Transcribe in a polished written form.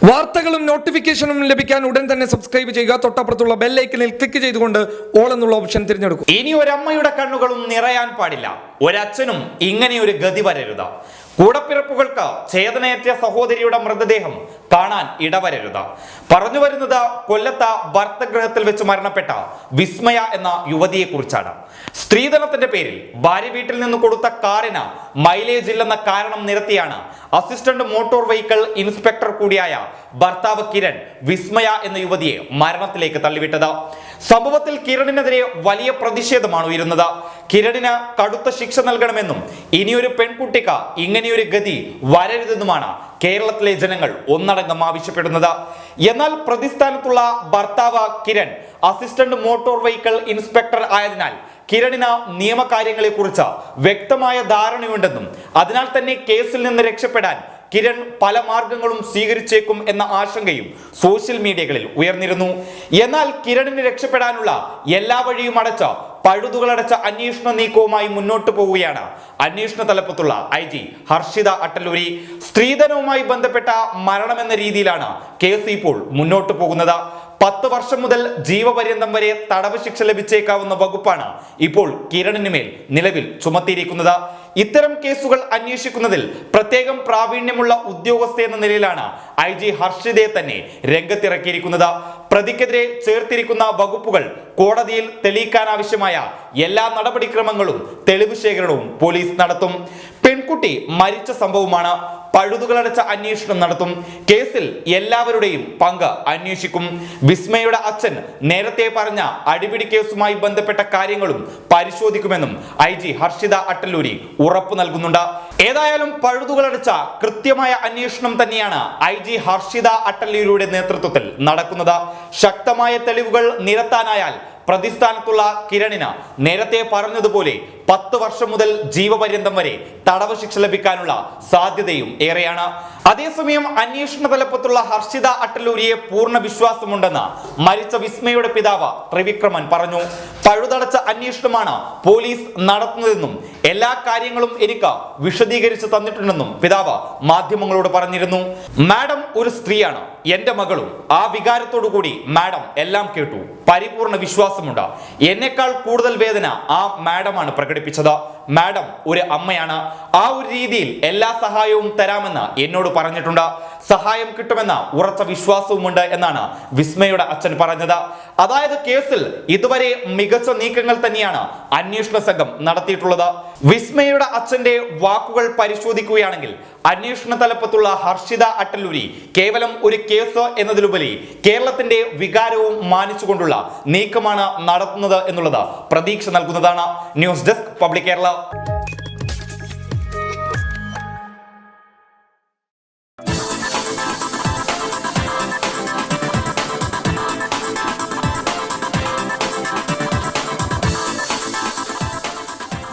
വാർത്തകളും നോട്ടിഫിക്കേഷനും ലഭിക്കാൻ ഉടൻ തന്നെ സബ്സ്ക്രൈബ് ചെയ്യുക. തൊട്ടപ്പുറത്തുള്ള ബെൽ ഐക്കണിൽ ക്ലിക്ക് ചെയ്തുകൊണ്ട് ഓൾ എന്നുള്ള ഓപ്ഷൻ തിരഞ്ഞെടുക്കും. ഇനി ഒരമ്മയുടെ കണ്ണുകളും നിറയാൻ പാടില്ല, ഒരച്ഛനും ഇങ്ങനെ ഒരു ഗതി വരരുത്. കൂടപ്പിറപ്പുകൾക്ക് ചേതനയേറ്റ സഹോദരിയുടെ മൃതദേഹം കാണാൻ ഇടവരരുത്. പറഞ്ഞു വരുന്നത് കൊല്ലത്ത് ഭർത്തഗൃഹത്തിൽ വെച്ച് മരണപ്പെട്ട വിസ്മയ എന്ന യുവതിയെ കുറിച്ചാണ്. സ്ത്രീധനത്തിന്റെ പേരിൽ ഭാര്യ വീട്ടിൽ നിന്ന് കൊടുത്ത കാറിന് മൈലേജ് ഇല്ലെന്ന കാരണം നിരത്തിയാണ് അസിസ്റ്റന്റ് മോട്ടോർ വെഹിക്കിൾ ഇൻസ്പെക്ടർ കൂടിയായ ഭർത്താവ് കിരൺ വിസ്മയ എന്ന യുവതിയെ മരണത്തിലേക്ക് തള്ളിവിട്ടത്. സംഭവത്തിൽ കിരണിനെതിരെ വലിയ പ്രതിഷേധമാണ് ഉയരുന്നത്. കിരണിന് കടുത്ത ശിക്ഷ നൽകണമെന്നും ഇനിയൊരു പെൺകുട്ടിക്ക് ഇങ്ങനെയൊരു ഗതി വരരുതെന്നുമാണ് കേരളത്തിലെ ജനങ്ങൾ ഒന്നടങ്കം ആവശ്യപ്പെടുന്നത്. എന്നാൽ പ്രതിസ്ഥാനത്തുള്ള ഭർത്താവ് Kiran assistant motor vehicle inspector ആയതിനാൽ കിരണിന് നിയമകാര്യങ്ങളെ കുറിച്ച് വ്യക്തമായ ധാരണയുണ്ടെന്നും അതിനാൽ തന്നെ കേസിൽ നിന്ന് രക്ഷപ്പെടാൻ കിരൺ പല മാർഗങ്ങളും സ്വീകരിച്ചേക്കും എന്ന ആശങ്കയും സോഷ്യൽ മീഡിയകളിൽ ഉയർന്നിരുന്നു. എന്നാൽ കിരണിന് രക്ഷപ്പെടാനുള്ള എല്ലാ വഴിയും അടച്ച പഴുതുകളടച്ച അന്വേഷണ നീക്കവുമായി മുന്നോട്ട് പോവുകയാണ് അന്വേഷണ തലപ്പത്തുള്ള IG ഹർഷിത അട്ടല്ലൂരി. സ്ത്രീധനവുമായി ബന്ധപ്പെട്ട മരണമെന്ന രീതിയിലാണ് കേസ് ഇപ്പോൾ മുന്നോട്ട് പോകുന്നത്. 10 വർഷം മുതൽ ജീവപര്യന്തം വരെ തടവ് ശിക്ഷ ലഭിച്ചേക്കാവുന്ന വകുപ്പാണ് ഇപ്പോൾ കിരണിന് മേൽ നിലവിൽ ചുമത്തിയിരിക്കുന്നത്. ഇത്തരം കേസുകൾ അന്വേഷിക്കുന്നതിൽ പ്രത്യേകം പ്രാവീണ്യമുള്ള ഉദ്യോഗസ്ഥ എന്ന നിലയിലാണ് IG ഹർഷിതയെ തന്നെ രംഗത്തിറക്കിയിരിക്കുന്നത്. പ്രതിക്കെതിരെ ചേർത്തിരിക്കുന്ന വകുപ്പുകൾ കോടതിയിൽ തെളിയിക്കാൻ ആവശ്യമായ എല്ലാ നടപടിക്രമങ്ങളും തെളിവ് ശേഖരണവും പോലീസ് നടത്തും. പെൺകുട്ടി മരിച്ച സംഭവമാണ്. പഴുതുകളടച്ച അന്വേഷണം നടത്തും. കേസിൽ എല്ലാവരുടെയും പങ്ക് അന്വേഷിക്കും. വിസ്മയുടെ അച്ഛൻ നേരത്തെ പറഞ്ഞ അടിപിടി കേസുമായി ബന്ധപ്പെട്ട കാര്യങ്ങളും പരിശോധിക്കുമെന്നും IG ഹർഷിത അട്ടല്ലൂരി ഉറപ്പു നൽകുന്നുണ്ട്. ഏതായാലും പഴുതുകളടച്ച കൃത്യമായ അന്വേഷണം തന്നെയാണ് IG ഹർഷിത അട്ടല്ലൂരിയുടെ നേതൃത്വത്തിൽ നടക്കുന്നത്. ശക്തമായ തെളിവുകൾ നിരത്താനായാൽ പ്രതിസ്ഥാനത്തുള്ള കിരണിന് നേരത്തെ പറഞ്ഞതുപോലെ 10 വർഷം മുതൽ ജീവപര്യന്തം വരെ തടവ് ശിക്ഷ ലഭിക്കാനുള്ള സാധ്യതയും ഏറെയാണ്. അതേസമയം അന്വേഷണ തലപ്പത്തുള്ള ഹർഷിത അട്ടല്ലൂരിയെ പൂർണ്ണ വിശ്വാസമുണ്ടെന്ന് മരിച്ച വിസ്മയുടെ പിതാവ് ത്രിവിക്രമൻ പറഞ്ഞു. പഴുതടച്ച അന്വേഷണമാണ് പോലീസ് നടത്തുന്നതെന്നും എല്ലാ കാര്യങ്ങളും എനിക്ക് വിശദീകരിച്ചു തന്നിട്ടുണ്ടെന്നും പിതാവ് മാധ്യമങ്ങളോട് പറഞ്ഞിരുന്നു. മാഡം ഒരു സ്ത്രീയാണ്, എന്റെ മകളും. ആ വികാരത്തോടു കൂടി മാഡം എല്ലാം കേട്ടു. പരിപൂർണ വിശ്വാസമുണ്ട്. എന്നെക്കാൾ കൂടുതൽ വേദന ആ മാഡമാണ് പ്രകടിപ്പിച്ചത്. മാഡം ഒരു അമ്മയാണ്. ആ ഒരു രീതിയിൽ എല്ലാ സഹായവും തരാമെന്ന് എന്നോട് പറഞ്ഞിട്ടുണ്ട്. സഹായം കിട്ടുമെന്ന ഉറച്ച വിശ്വാസവുമുണ്ട് എന്നാണ് വിസ്മയുടെ അച്ഛൻ പറഞ്ഞത്. അതായത് കേസിൽ ഇതുവരെ മികച്ച നീക്കങ്ങൾ തന്നെയാണ് അന്വേഷണ സംഘം നടത്തിയിട്ടുള്ളത്. വിസ്മയുടെ അച്ഛന്റെ വാക്കുകൾ പരിശോധിക്കുകയാണെങ്കിൽ അന്വേഷണ തലപ്പത്തുള്ള ഹർഷിത അട്ടല്ലൂരി കേവലം ഒരു കേസ് എന്നതിലുപരി കേരളത്തിന്റെ വികാരവും മാനിച്ചുകൊണ്ടുള്ള നീക്കമാണ് നടത്തുന്നത് എന്നുള്ളത് പ്രതീക്ഷ നൽകുന്നതാണ്. News desk public Kerala.